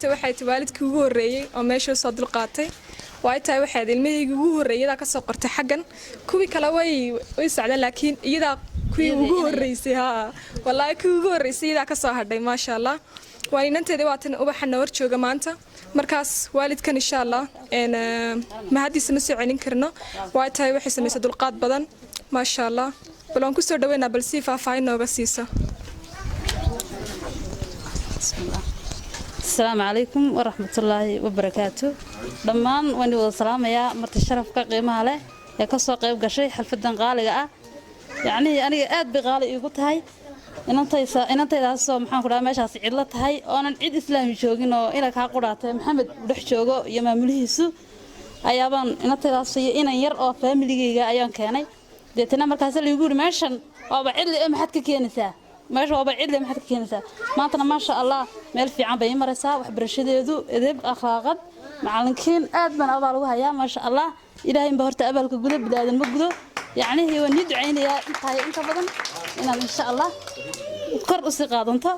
waxay waalidkii ugu horeeyay oo meesha soo dulqaatay way tahay waxay ilmahayga ugu horeeyay ka soo qortay xagan kuwi kale way socdaan laakiin iyada kuwi ugu horeysay wallahi kuwi ugu horeysay iyada ka soo hadhay ma sha Allah waa inanteeda waatan ubaxna war jooga maanta markaas waalidkan insha Allah ma hadis ma soo celin karno way tahay waxay sameysay dulqaad badan ma sha Allah balan ku soo dhaweynaa bal si faahfaahin nooga siiso السلام عليكم ورحمة الله وبركاته دمان واني والسلام يا مرت الشرف كقيمة له يا كسر قيب قشي حلفة غالية يعني أنا قاعد بغالي يقول هاي إن أنت إذا صو محمد قرآن ماشي عصيلة هاي أنا عيد إسلامي شوقي إنه إلى كقرآن محمد روح شوقه يوم ملهيسو أيابان إن أنت إذا صي إن يرقى فاميلي أيام كاني ديتنا مركز اللي يقول ماشان أو بعيد لي أم حد كينساه ماشي هو بعيد لي محد كينسا مانتنا ما شاء الله مeel fiican bay maraysaa wax barashadeedu edeb akhlaaqad macalinkiin aad baan abaal ugu hayaa ma sha Allah ilaahay in horta abaalka gudo bilaadan ma gudo yaani waan duceynayaa inta badan inaan insha Allah kor u sii qaadanto